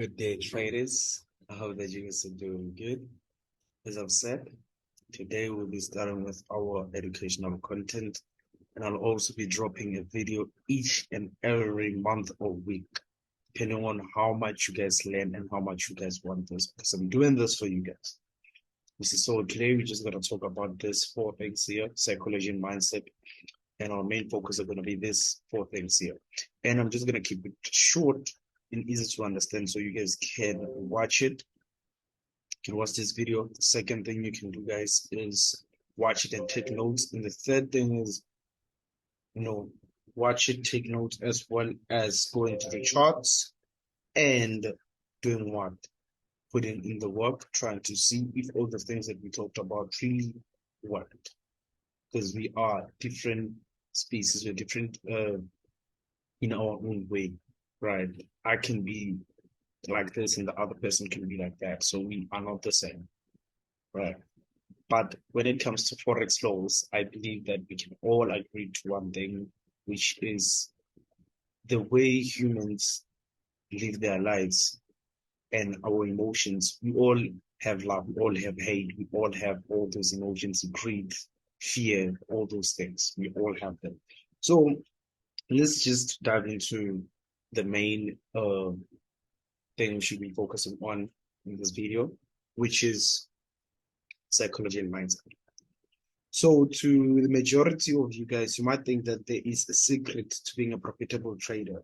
Good day, traders. I hope that you guys are doing good. As I've said, today we'll be starting with our educational content, and I'll also be dropping a video each and every month or week, depending on how much you guys learn and how much you guys want this, because I'm doing this for you guys. So today we're just going to talk about these four things here: psychology and mindset, and our main focus are going to be these four things here. And I'm just going to keep it short and easy to understand so you guys can watch it. You can watch this video. The second thing you can do, guys, is watch it and take notes. And the third thing is, watch it, take notes, as well as going to the charts and doing what? Putting in the work, trying to see if all the things that we talked about really worked. Because we are different species, we're different in our own way, right? I can be like this and the other person can be like that. So we are not the same, right? But when it comes to Forex flows, I believe that we can all agree to one thing, which is the way humans live their lives and our emotions. We all have love, we all have hate, we all have all those emotions, greed, fear, all those things. We all have them. So let's just dive into the main thing we should be focusing on in this video, which is psychology and mindset. So to the majority of you guys, you might think that there is a secret to being a profitable trader,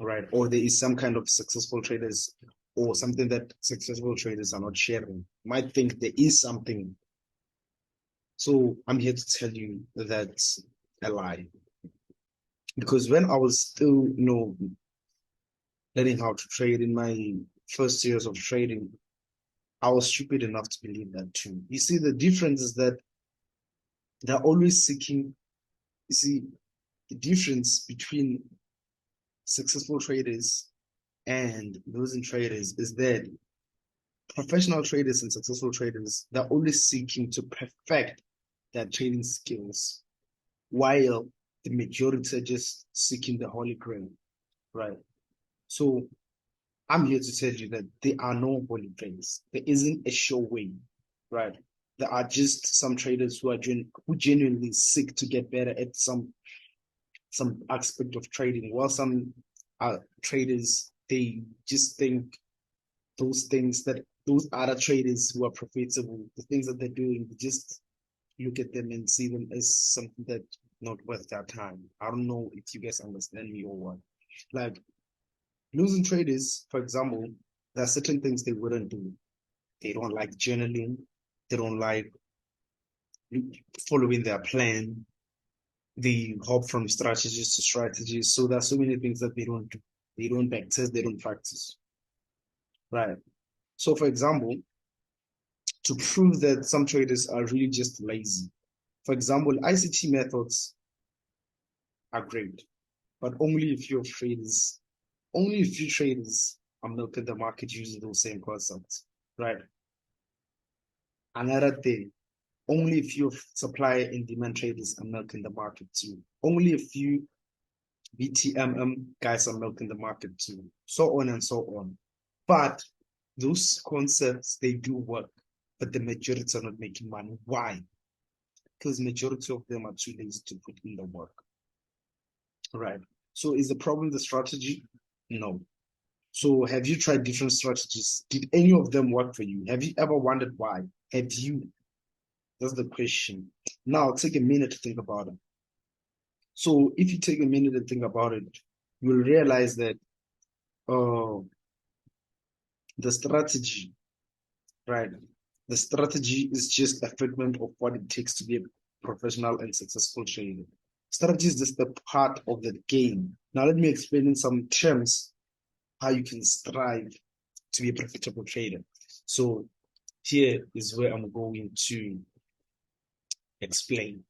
right? Or there is some kind of successful traders or something that successful traders are not sharing. You might think there is something. So I'm here to tell you that's a lie. Because when I was still, learning how to trade in my first years of trading, I was stupid enough to believe that too. You see, the difference is that they're always seeking, you see, the difference between successful traders and losing traders is that professional traders and successful traders, they're always seeking to perfect their trading skills, while the majority are just seeking the holy grail, right? So I'm here to tell you that there are no holy grails. There isn't a sure way, right? There are just some traders who genuinely seek to get better at some aspect of trading, while some traders, they just think those other traders who are profitable, the things that they're doing, they just look at them and see them as something that not worth their time. I don't know if you guys understand me or what. Like losing traders, for example, there are certain things they wouldn't do. They don't like journaling. They don't like following their plan. They hop from strategies to strategies. So there are so many things that they don't do. They don't backtest, they don't practice. Right. So for example, to prove that some traders are really just lazy. For example, ICT methods are great, but only a few traders are milking the market using those same concepts, right? Another thing, only a few supply and demand traders are milking the market too. Only a few BTMM guys are milking the market too, so on and so on. But those concepts, they do work, but the majority are not making money. Why? Because majority of them are too lazy to put in the work, right? So is the problem the strategy? No. So have you tried different strategies? Did any of them work for you? Have you ever wondered why? Have you? That's the question. Now take a minute to think about it. So if you take a minute and think about it, you'll realize that uh, the strategy, right? The strategy is just a figment of what it takes to be a professional and successful trader. Strategy is just a part of the game. Now let me explain in some terms how you can strive to be a profitable trader. So here is where I'm going to explain,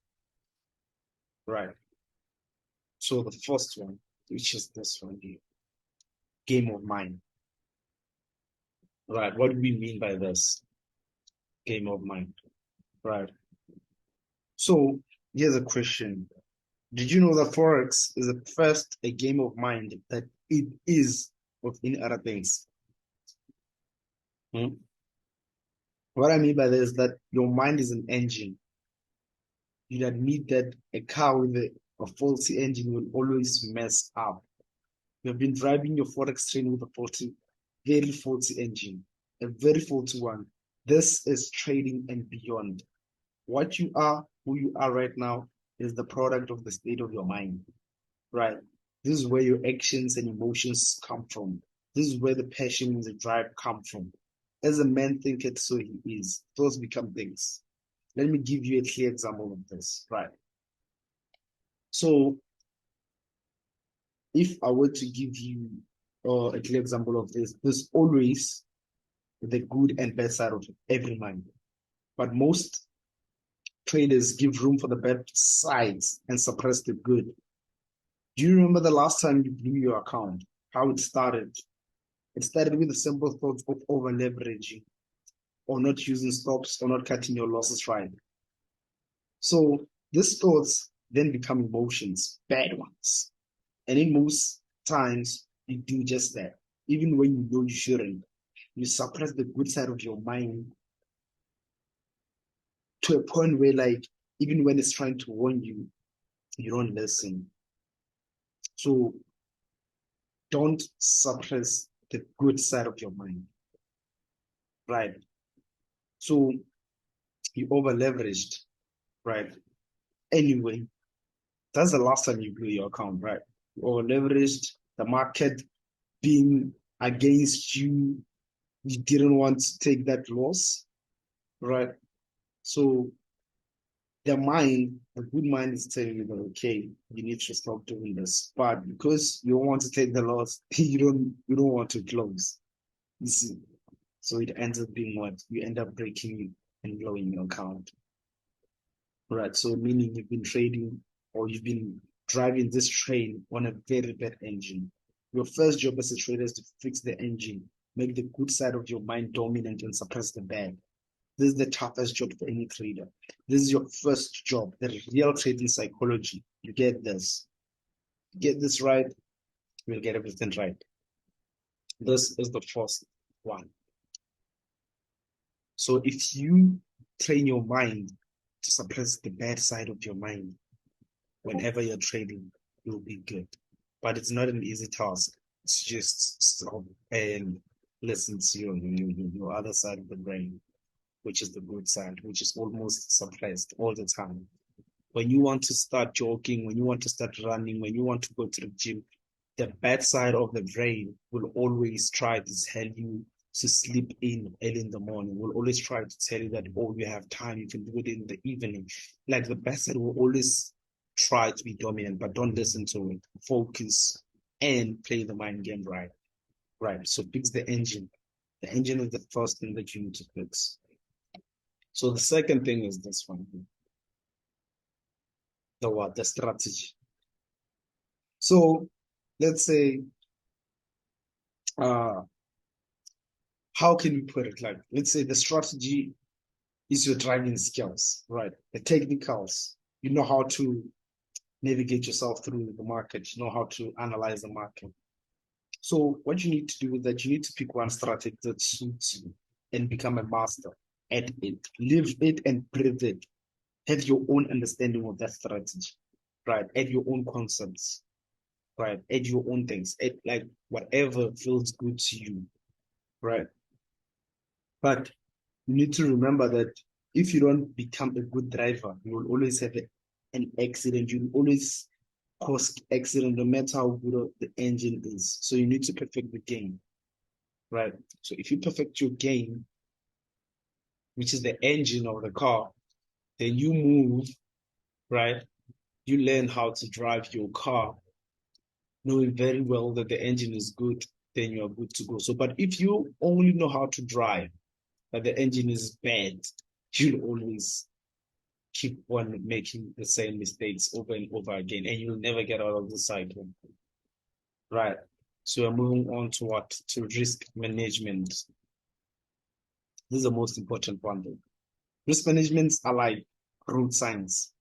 right? So the first one, which is this one here, game of mind, right? What do we mean by this? Game of mind, right? So here's a question. Did you know that Forex is first a game of mind that it is of any other things? Hmm? What I mean by this is that your mind is an engine. You admit that a car with a faulty engine will always mess up. You've been driving your Forex train with a very faulty engine, a very faulty one. This is trading and beyond. What you are, who you are right now, is the product of the state of your mind, right? This is where your actions and emotions come from. This is where the passion and the drive come from. As a man thinketh, so he is. Those become things. Let me give you a clear example of this, right? So, if I were to give you a clear example of this, there's always the good and bad side of every mind. But most traders give room for the bad sides and suppress the good. Do you remember the last time you blew your account? How it started? It started with the simple thoughts of over leveraging or not using stops or not cutting your losses right. So these thoughts then become emotions, bad ones. And in most times, you do just that. Even when you know you shouldn't, you suppress the good side of your mind to a point where, like, even when it's trying to warn you, you don't listen. So don't suppress the good side of your mind, right? So you over leveraged, right? Anyway, that's the last time you blew your account, right? You over leveraged, the market being against you, you didn't want to take that loss, right? So the good mind is telling you that, okay, you need to stop doing this. But because you want to take the loss, you don't want to close. You see. So it ends up being what? You end up breaking and blowing your account. Right. So meaning you've been trading or you've been driving this train on a very bad engine. Your first job as a trader is to fix the engine, make the good side of your mind dominant and suppress the bad. This is the toughest job for any trader. This is your first job, the real trading psychology. You get this. Get this right, you'll get everything right. This is the first one. So if you train your mind to suppress the bad side of your mind whenever you're trading, you'll be good. But it's not an easy task. It's just stop and listen to your other side of the brain, which is the good side, which is almost suppressed all the time. When you want to start jogging, when you want to start running, when you want to go to the gym, the bad side of the brain will always try to tell you to sleep in early in the morning. Will always try to tell you that, oh, you have time, you can do it in the evening. Like the bad side will always try to be dominant, but don't listen to it. Focus and play the mind game right. Right. So fix the engine. The engine is the first thing that you need to fix. So the second thing is this one. The what? The strategy. So let's say uh how can we put it? Like, let's say the strategy is your driving skills, right? The technicals. You know how to navigate yourself through the market. You know how to analyze the market. So what you need to do is that you need to pick one strategy that suits you and become a master at it. Live it and breathe it. Have your own understanding of that strategy, right? Add your own concepts, right? Add your own things. Add like whatever feels good to you, right? But you need to remember that if you don't become a good driver, you will always have an accident. You will always cause accident no matter how good the engine is. So you need to perfect the game, right? So if you perfect your game, which is the engine of the car, then you move, right? You learn how to drive your car, knowing very well that the engine is good, then you are good to go. So, but if you only know how to drive, but the engine is bad, you'll always keep on making the same mistakes over and over again, and you'll never get out of the cycle. Right. So we're moving on to what? To risk management. This is the most important one though. Risk managements are like road signs.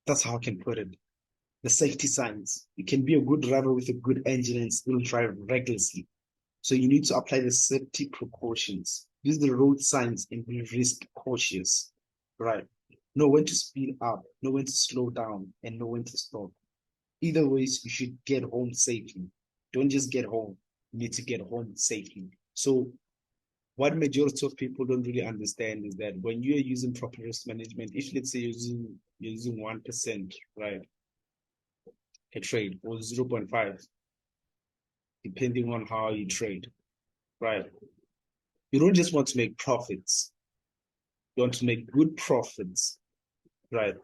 That's how I can put it. The safety signs. You can be a good driver with a good engine and still drive recklessly. So you need to apply the safety precautions. use the road signs and be risk cautious, right? Know when to speed up, know when to slow down, and know when to stop. Either ways, you should get home safely. Don't just get home. You need to get home safely. So what majority of people don't really understand is that when you're using proper risk management, if let's say you're using 1%, right, a trade or 0.5, depending on how you trade, right? You don't just want to make profits. You want to make good profits, right?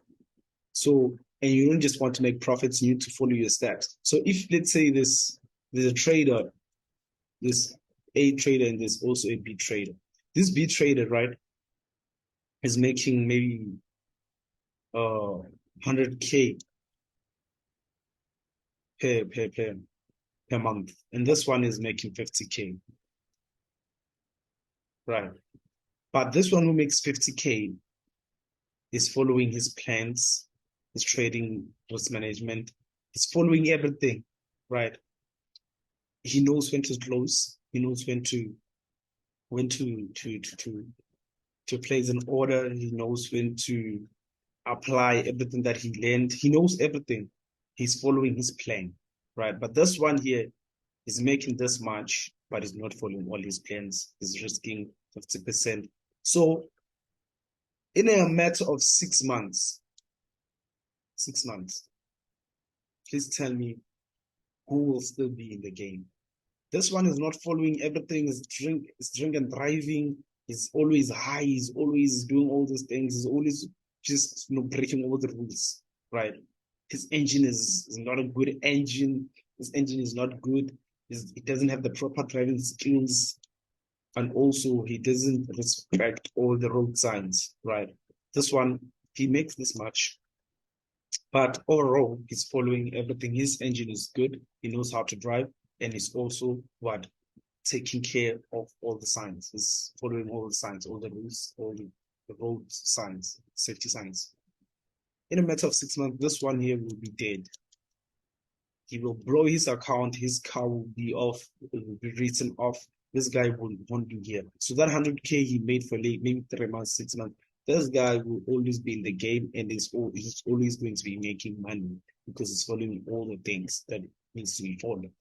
So, and you don't just want to make profits, you need to follow your steps. So if let's say there's a trader, this A trader and there's also a B trader. This B trader, right, is making maybe 100K per month. And this one is making 50K, right? But this one who makes 50K is following his plans, his trading, risk management. He's following everything, right? He knows when to close. He knows when to place an order. He knows when to apply everything that he learned. He knows everything. He's following his plan, right? But this one here is making this much, but he's not following all his plans. He's risking 50%. So in a matter of 6 months, please tell me who will still be in the game. This one is not following everything, is drink and driving, he's always high, he's always doing all these things, he's always just breaking all the rules, right? His engine is not a good engine, his engine is not good, he doesn't have the proper driving skills, and also he doesn't respect all the road signs, right? This one, he makes this much, but overall, he's following everything. His engine is good. He knows how to drive, and he's also what taking care of all the signs. He's following all the signs, all the rules, all the road signs, safety signs. In a matter of 6 months, this one here will be dead. He will blow his account. His car will be off. It will be written off. This guy won't be here. So that 100K he made for maybe 3 months, 6 months, this guy will always be in the game and he's always going to be making money because he's following all the things that needs to be followed.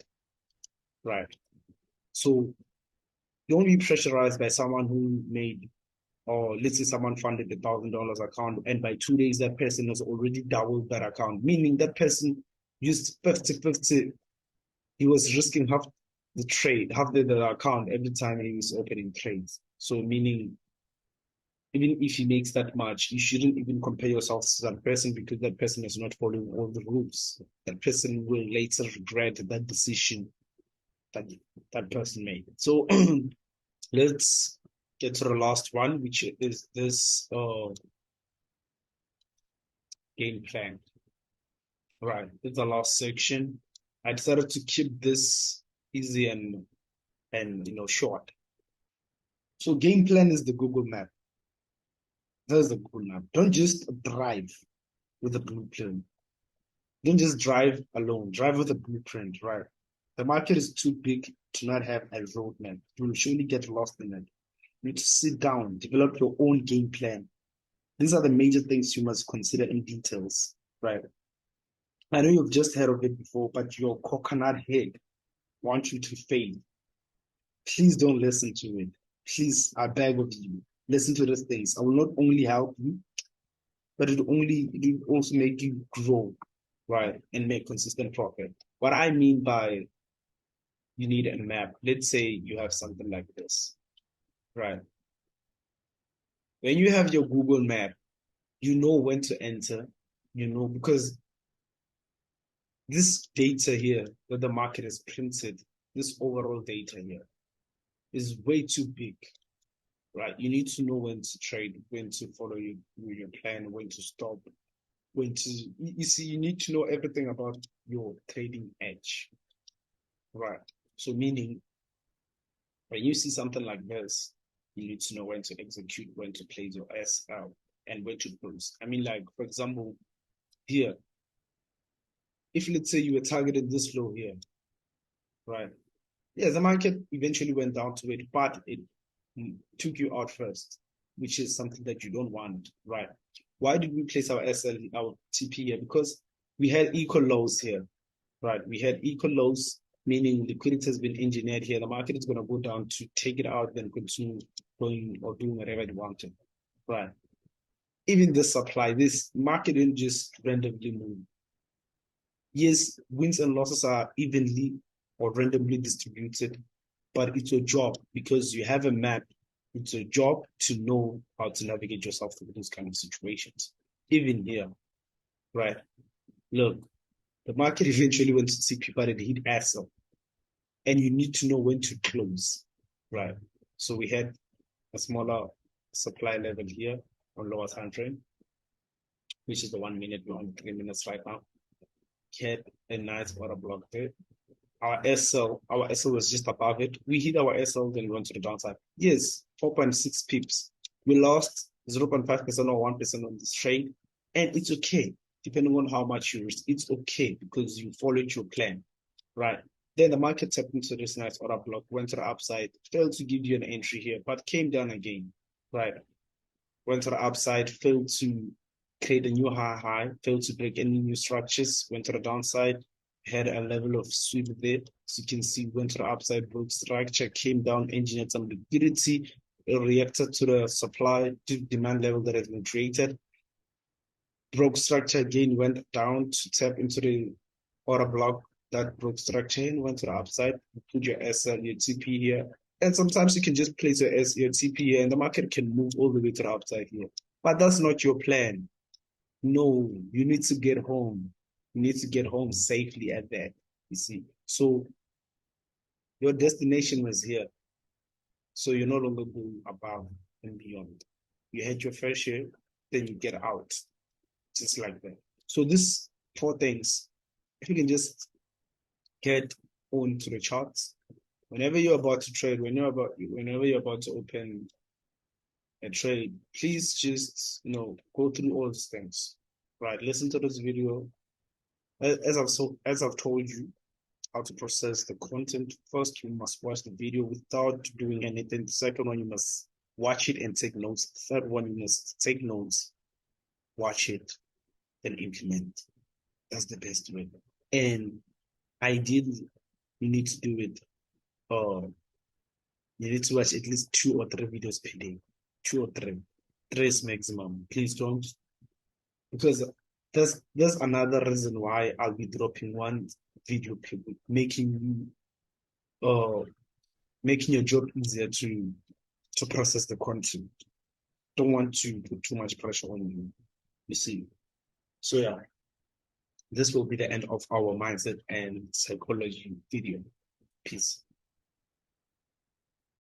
Right. So don't be pressurized by someone who made, or let's say someone funded $1,000 account, and by 2 days that person has already doubled that account, meaning that person used 50-50. He was risking half the trade, half the account every time he was opening trades. So meaning, even if he makes that much, you shouldn't even compare yourself to that person because that person is not following all the rules. That person will later regret that decision that that person made. So let's get to the last one, which is this game plan. Right, it's the last section. I decided to keep this easy and short. So game plan is the Google map. That's the Google map. Don't just drive with a blueprint. Don't just drive alone. Drive with a blueprint, right? The market is too big to not have a roadmap. You will surely get lost in it. You need to sit down, develop your own game plan. These are the major things you must consider in details, right? I know you've just heard of it before, but your coconut head wants you to fail. Please don't listen to it. Please, I beg of you, listen to these things. I will not only help you, but it will also make you grow, right, and make consistent profit. What I mean by you need a map, let's say you have something like this, right? When you have your Google map, you know when to enter, because this data here that the market has printed, this overall data here is way too big, right? You need to know when to trade, when to follow your plan, when to stop, you see, you need to know everything about your trading edge, right? So meaning, when you see something like this, you need to know when to execute, when to place your SL, and when to close. I mean, like, for example, here, if let's say you were targeting this low here, right? Yeah, the market eventually went down to it, but it took you out first, which is something that you don't want, right? Why did we place our SL, our TP here? Because we had equal lows here, right? We had equal lows, meaning liquidity has been engineered here. The market is going to go down to take it out, then continue going or doing whatever it wanted, right? Even the supply, this market didn't just randomly move. Yes, wins and losses are evenly or randomly distributed, but it's your job because you have a map. It's your job to know how to navigate yourself through those kind of situations. Even here, right? Look, the market eventually went to CP, but it hit ASL, and you need to know when to close, right? So we had a smaller supply level here on lower time frame, which is the 1 minute, we're on 3 minutes right now. Had a nice order block there. Our SL was just above it. We hit our SL, then we went to the downside. Yes, 4.6 pips. We lost 0.5% or 1% on this trade, and it's okay, depending on how much you risk. It's okay because you followed your plan, right? Then the market tapped into this nice order block, went to the upside, failed to give you an entry here, but came down again, right? Went to the upside, failed to create a new high, failed to break any new structures, went to the downside, had a level of sweep there. So you can see, went to the upside, broke structure, came down, engineered some liquidity, reacted to the supply to demand level that has been created. Broke structure again, went down to tap into the order block that broke structure and went to the upside. Put your SL, your TP here. And sometimes you can just place your TP here and the market can move all the way to the upside here. But that's not your plan. No, you need to get home. You need to get home safely at that, you see. So your destination was here. So you're no longer going above and beyond. You had your fair share, then you get out. Just like that. So these 4 things, if you can just get onto the charts, whenever you're about to trade, whenever you're about to open a trade, please just go through all these things. Right, listen to this video. As I've told you how to process the content. First, you must watch the video without doing anything. The second one, you must watch it and take notes. The third one, you must take notes, watch it, then implement. That's the best way. And ideally, you need to do it. You need to watch at least 2 or 3 videos per day. 2 or 3. 3 is maximum. Please don't. Because there's another reason why I'll be dropping 1 video per week, making your job easier to process the content. Don't want to put too much pressure on you. You see. So yeah, this will be the end of our mindset and psychology video. Peace.